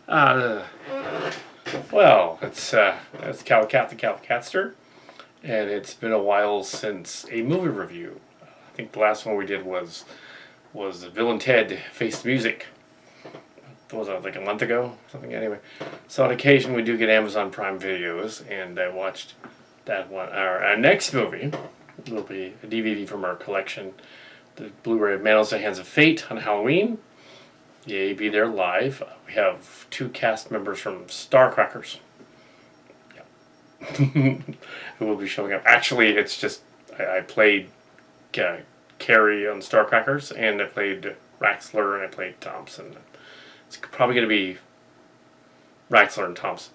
uh, well, it's CalCat the CalCatster, and it's been a while since a movie review. I think the last one we did was Bill and Ted Face the Music. What was that, like a month ago? Something anyway. So on occasion we do get Amazon Prime videos, and I watched that one. Our next movie will be a DVD from our collection, the Blu-ray of Man in the Hands of Fate on Halloween. Yay, be there live. We have 2 cast members from Starcrackers. Yeah. Who will be showing up. Actually, it's just, I played Carrie on Starcrackers, and I played Raxler, and I played Thompson. It's probably going to be Raxler and Thompson.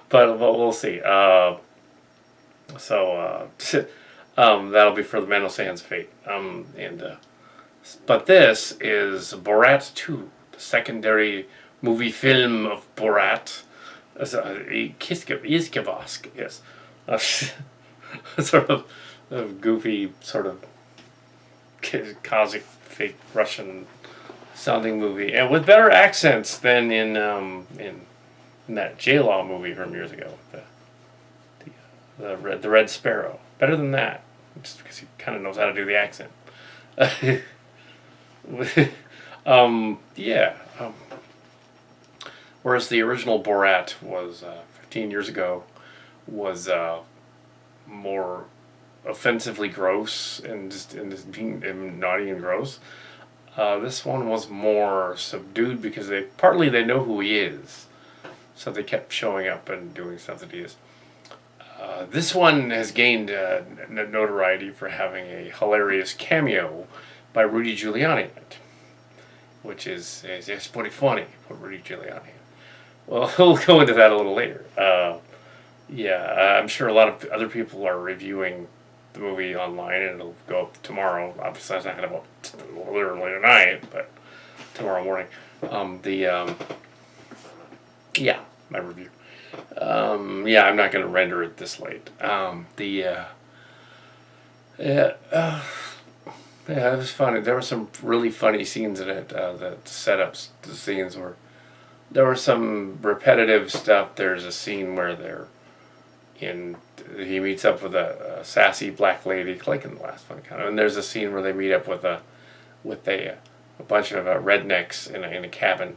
but we'll see. That'll be for the Man in the Hands of Fate. But this is Borat 2, the secondary movie film of Borat. Iskavosk, yes. Sort of a goofy, sort of Kazakh, fake Russian sounding movie, and with better accents than in that J-Law movie from years ago, the Red Sparrow. Better than that, just because he kind of knows how to do the accent. Whereas the original Borat was 15 years ago, was more offensively gross and just being naughty and gross. This one was more subdued because they know who he is, so they kept showing up and doing stuff that he is. This one has gained notoriety for having a hilarious cameo by Rudy Giuliani in it, which is pretty funny for Rudy Giuliani. Well, we'll go into that a little later. I'm sure a lot of other people are reviewing the movie online, and it'll go up tomorrow. Obviously, it's not going to go up literally tonight, but tomorrow morning. My review. I'm not going to render it this late. It was funny. There were some really funny scenes in it. The setups, the scenes were. There was some repetitive stuff. There's a scene where he meets up with a sassy black lady, like in the last one, kind of. And there's a scene where they meet up with a bunch of rednecks in a cabin,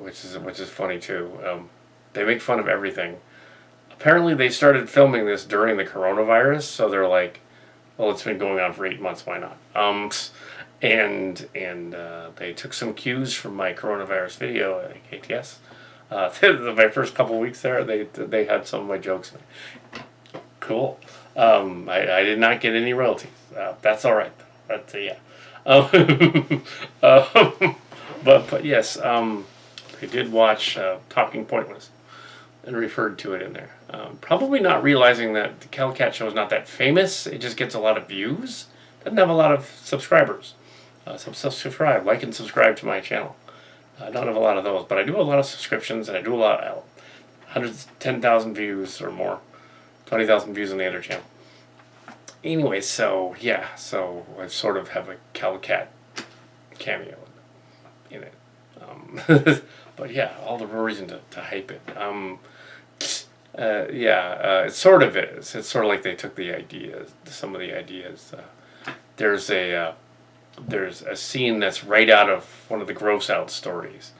which is funny too. They make fun of everything. Apparently, they started filming this during the coronavirus, so they're like, "Well, it's been going on for 8 months. Why not?" And they took some cues from my coronavirus video at KTS. My first couple weeks there, they had some of my jokes. Cool. I did not get any royalties. That's all right. But yeah. But yes, I did watch Talking Pointless and referred to it in there. Probably not realizing that the CalCat show is not that famous. It just gets a lot of views. Doesn't have a lot of subscribers. So subscribe, like, and subscribe to my channel. I don't have a lot of those, but I do a lot of subscriptions, and I do a lot, 10,000 views or more, 20,000 views on the other channel. Anyway, so I sort of have a CalCat cameo in it. But yeah, all the reason to hype it. It sort of is. It's sort of like they took the ideas, some of the ideas. There's a scene that's right out of one of the Gross Out stories.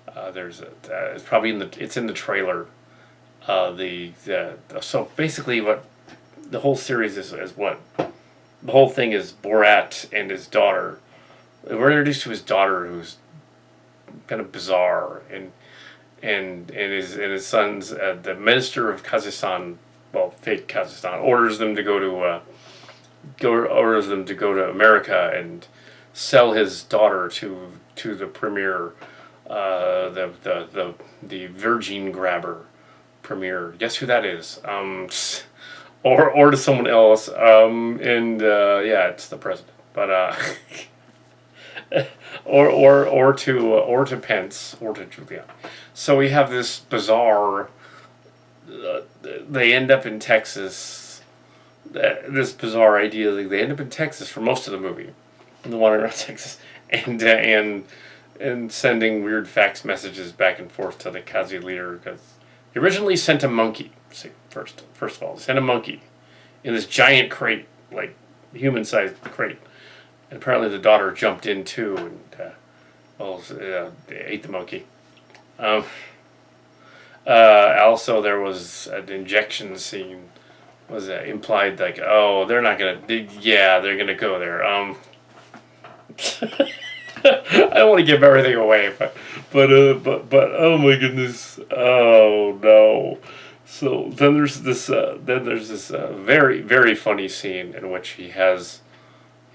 It's probably it's in the trailer. So basically, what the whole series is what the whole thing is. Borat and his daughter. We're introduced to his daughter, who's kind of bizarre, and his son's the minister of Kazakhstan, well, fake Kazakhstan, orders them to go to America and sell his daughter to the premier, the Virgin Grabber premier. Guess who that is? Or to someone else. It's the president. But or to Pence, or to Giuliani. So we have this bizarre. They end up in Texas. This bizarre idea. They end up in Texas for most of the movie, the one around Texas, and and sending weird fax messages back and forth to the Kazi leader because he originally sent a monkey. See, first of all, he sent a monkey in this giant crate, like human-sized crate. And apparently the daughter jumped in too and ate the monkey. Also, there was an injection scene. Was implied like, oh, they're not gonna. They're gonna go there. I don't want to give everything away, but oh my goodness, oh no. So then there's this very very funny scene in which he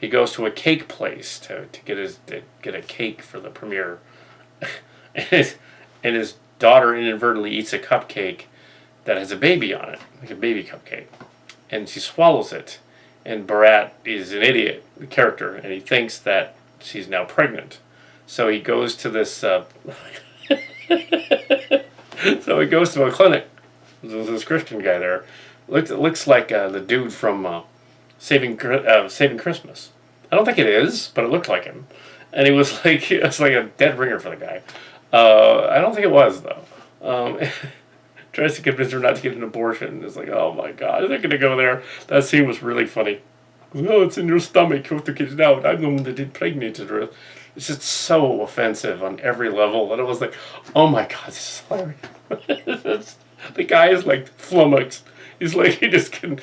goes to a cake place to get a cake for the premiere, and his daughter inadvertently eats a cupcake that has a baby on it, like a baby cupcake, and she swallows it, and Borat is an idiot, the character, and he thinks that she's now pregnant, so he goes to this so he goes to a clinic. There's this Christian guy there. Looks like the dude from Saving Christmas. I don't think it is, but it looked like him, and he was like it's like a dead ringer for the guy. I don't think it was though. Tries to convince her not to get an abortion. It's like, oh my god, they're gonna go there. That scene was really funny. Oh, it's in your stomach. You have to get it out. I'm the one that impregnated her. It's just so offensive on every level. And it was like, oh my god, this is hilarious. The guy is like flummoxed. He's like, he just can.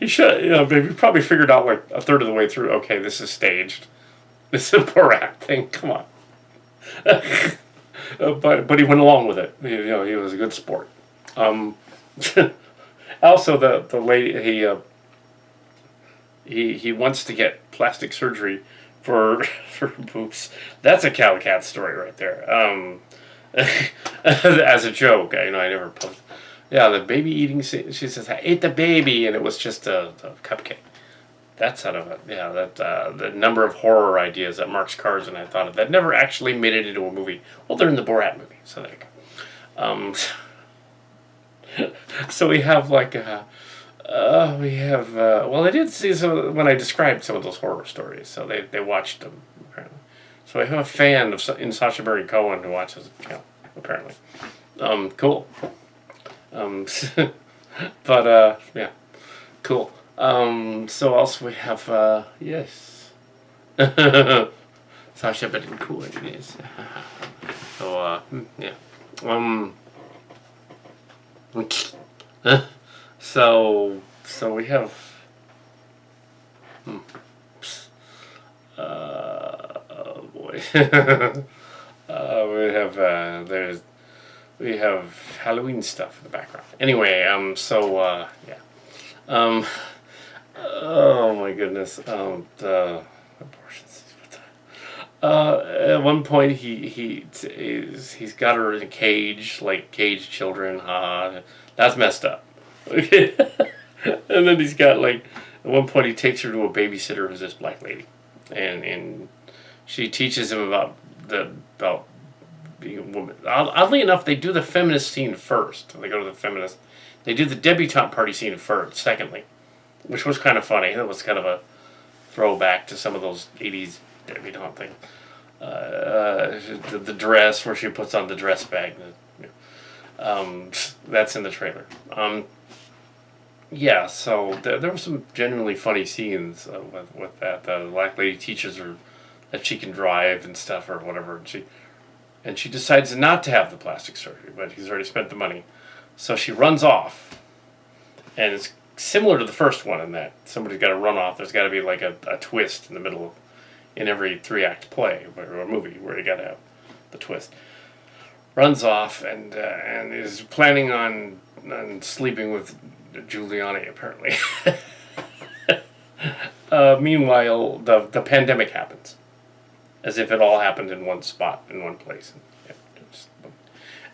He should, maybe probably figured out like a third of the way through. Okay, this is staged. This is a Borat thing. Come on. But he went along with it. He was a good sport. Also, the lady he wants to get plastic surgery for boobs. That's a COPPA story right there. As a joke, I never posted. Yeah, the baby eating scene. She says, "I ate the baby," and it was just a cupcake. That's out of it. Yeah, the number of horror ideas that Mark's Cars and I thought of that never actually made it into a movie. Well, they're in the Borat movie, so there you go. So we have like well, I did see some when I described some of those horror stories, so they watched them apparently. So I have a fan of in Sacha Baron Cohen who watches the channel apparently. Cool. But yeah, cool. So also we have yes, Sacha Baron Cohen yes. So yeah. So we have oh boy. We have Halloween stuff in the background. Anyway, yeah. Oh my goodness. The abortions. At one point he's got her in a cage, like caged children. That's messed up. Okay. And then he's got like at one point he takes her to a babysitter who's this black lady, and she teaches him about being a woman. Oddly enough, they do the feminist scene first. They go to the feminist. They do the debutante party scene first, secondly, which was kind of funny. It was kind of a throwback to some of those 80s debutante things. The dress where she puts on the dress bag. That's in the trailer. Yeah, so there were some genuinely funny scenes with that. The black lady teaches her that she can drive and stuff or whatever, and she decides not to have the plastic surgery, but he's already spent the money. So she runs off, and it's similar to the first one in that somebody's got to run off. There's got to be like a twist in the middle of in every 3-act play or a movie where you got to have the twist. Runs off and is planning on sleeping with Giuliani apparently. Meanwhile, the pandemic happens, as if it all happened in one spot in one place,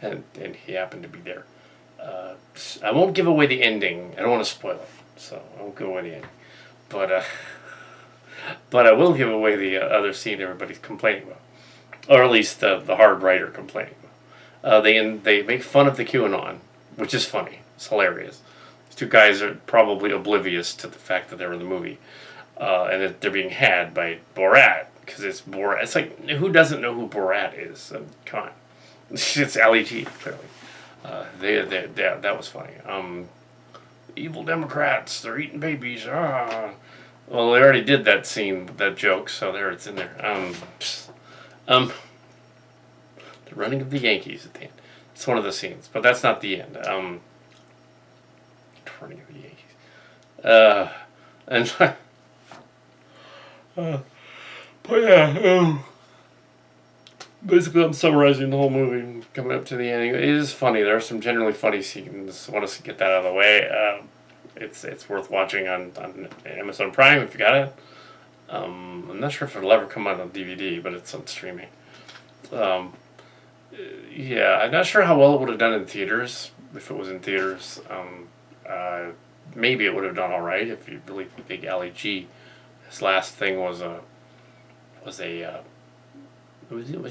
and he happened to be there. I won't give away the ending. I don't want to spoil it, so I won't give away the ending. But I will give away the other scene everybody's complaining about, or at least the hard writer complaining about. They make fun of the QAnon, which is funny. It's hilarious. These two guys are probably oblivious to the fact that they're in the movie, and that they're being had by Borat, because it's Borat. It's like, who doesn't know who Borat is? Come on, it's Ali G clearly. That was funny. Evil Democrats, they're eating babies. Ah. Well, they already did that scene, that joke, so there it's in there. The running of the Yankees at the end. It's one of the scenes, but that's not the end. Running of the Yankees. And but yeah, basically I'm summarizing the whole movie and coming up to the end. It is funny. There are some generally funny scenes. I want to get that out of the way. It's worth watching on Amazon Prime if you got it. I'm not sure if it'll ever come out on DVD, but it's on streaming. Yeah, I'm not sure how well it would have done in theaters if it was in theaters. Maybe it would have done all right if you're really big Ali G. His last thing was the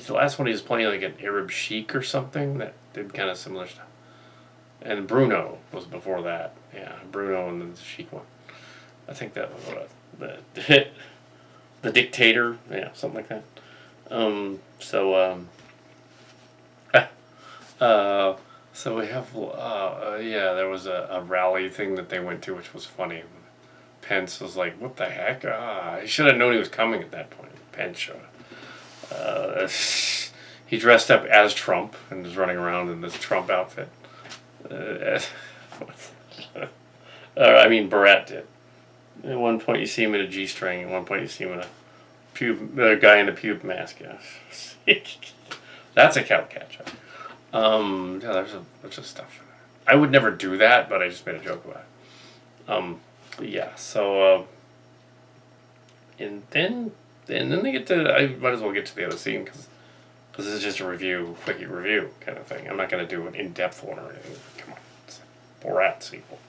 last one he was playing like an Arab sheik or something that did kind of similar stuff. And Bruno was before that. Yeah, Bruno and the sheik one. I think that was the dictator. Yeah, something like that. So we have there was a rally thing that they went to, which was funny. Pence was like, "What the heck? He should have known he was coming at that point." Pence showed up. He dressed up as Trump and was running around in this Trump outfit. Borat did. At one point you see him in a G-string. At one point you see him in a guy in a pube mask. Yeah. That's a cow catcher. There's a bunch of stuff. I would never do that, but I just made a joke about it. And then they get to. I might as well get to the other scene because this is just a quickie review kind of thing. I'm not going to do an in-depth one or anything. Come on, it's a Borat sequel.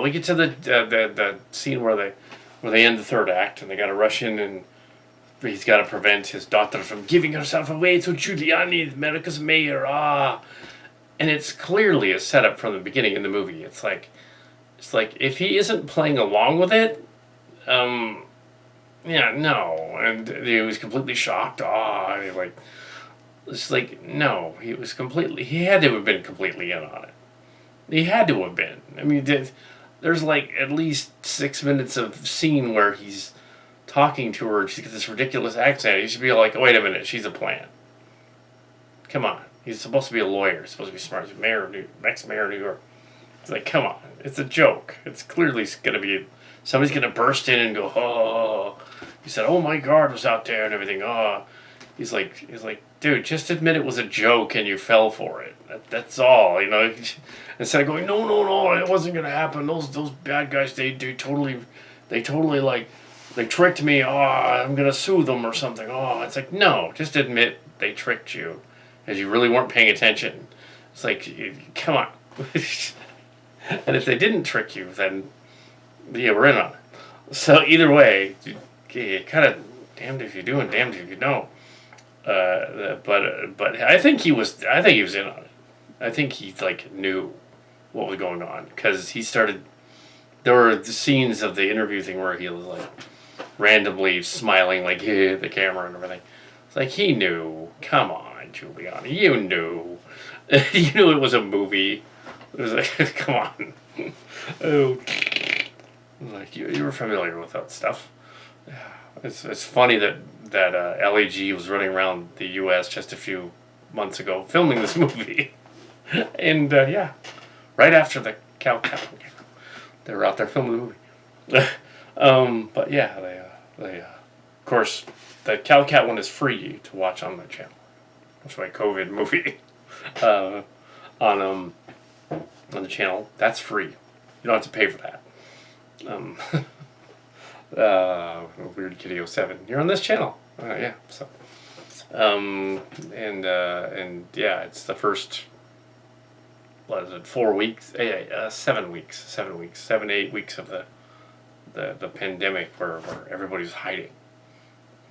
We get to the scene where they end the third act and they got to rush in and he's got to prevent his daughter from giving herself away to Giuliani, America's mayor. And it's clearly a setup from the beginning in the movie. It's like if he isn't playing along with it, no. And he was completely shocked. It's like no. He had to have been completely in on it. He had to have been. I mean, there's like at least 6 minutes of scene where he's talking to her, she's got this ridiculous accent. He should be like, wait a minute, she's a plant. Come on. He's supposed to be a lawyer. He's supposed to be smart. He's ex-mayor of New York. It's like, come on. It's a joke. It's clearly going to be, somebody's going to burst in and go, oh. He said, oh, my guard was out there and everything. Oh. He's like, dude, just admit it was a joke and you fell for it. That's all, Instead of going, no, it wasn't going to happen. Those bad guys, they totally they tricked me, I'm going to sue them or something. It's like, no, just admit they tricked you, as you really weren't paying attention. It's like, come on. And if they didn't trick you, then, we're in on it. So either way, kind of damned if you do and damned if you don't. But I think he was in on it. I think he, knew what was going on, because there were the scenes of the interview thing where he was, randomly smiling the camera and everything. It's like he knew. Come on, Giuliani, you knew. You knew it was a movie. It was like, come on. Oh, you were familiar with that stuff. It's funny that LAG was running around the U.S. just a few months ago filming this movie, and right after the cow cat, they were out there filming the movie. But yeah, they of course, the Cow Cat one is free to watch on the channel. That's my COVID movie on the channel. That's free. You don't have to pay for that. Weird Kitty 07. You're on this channel. So it's the first. What is it? 4 weeks? 7 weeks. 7, 8 weeks of the pandemic where everybody's hiding.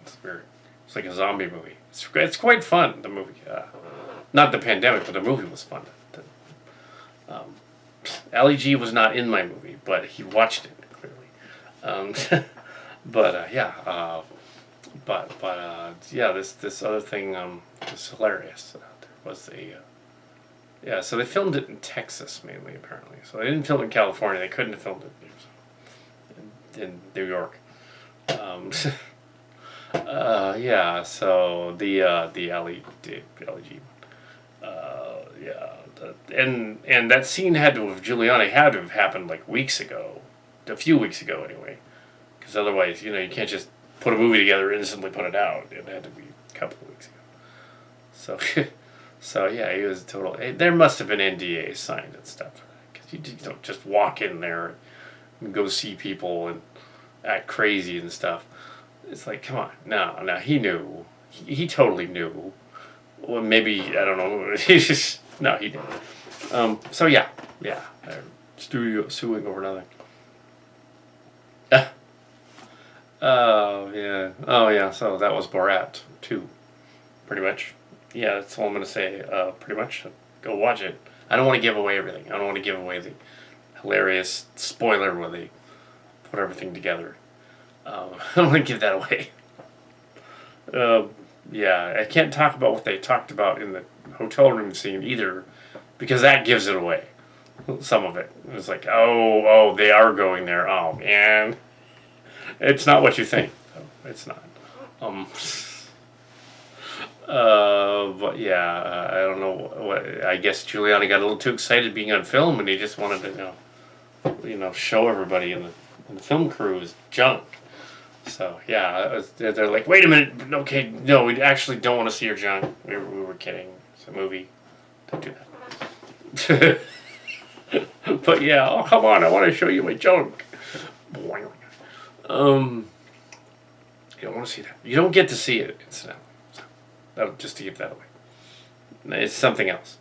It's weird. It's like a zombie movie. It's quite fun, the movie. Not the pandemic, but the movie was fun. Ali G was not in my movie, but he watched it, clearly. yeah, this other thing was hilarious. There was yeah, so they filmed it in Texas mainly, apparently. So they didn't film it in California. They couldn't have filmed it in New York. Um, yeah, so the LEG, yeah, and that scene had to have Giuliani had to have happened like weeks ago, a few weeks ago anyway, because otherwise, you can't just put a movie together and instantly put it out. It had to be a couple of weeks ago. So, so yeah, he was a total. There must have been NDAs signed and stuff, because you don't just walk in there and go see people and act crazy and stuff. It's like, come on, no, he knew, he totally knew. Well, maybe I don't know. He's just no, he didn't. So yeah, studio suing over nothing. Oh yeah. So that was Borat 2, pretty much. Yeah, that's all I'm gonna say. Pretty much. Go watch it. I don't want to give away everything. I don't want to give away the hilarious spoiler where they put everything together. I don't want to give that away. Yeah, I can't talk about what they talked about in the hotel room scene either, because that gives it away. Some of it. It was like, oh, they are going there. Oh man, it's not what you think. It's not. Um, but yeah, I don't know what. I guess Giuliani got a little too excited being on film, and he just wanted to, show everybody in the film crew his junk. So yeah, they're like, wait a minute, okay, no, we actually don't want to see your junk. We were kidding. It's a movie. Don't do that. But yeah, oh come on, I want to show you my junk. You don't want to see that. You don't get to see it, incidentally. So, just to give that away. It's something else.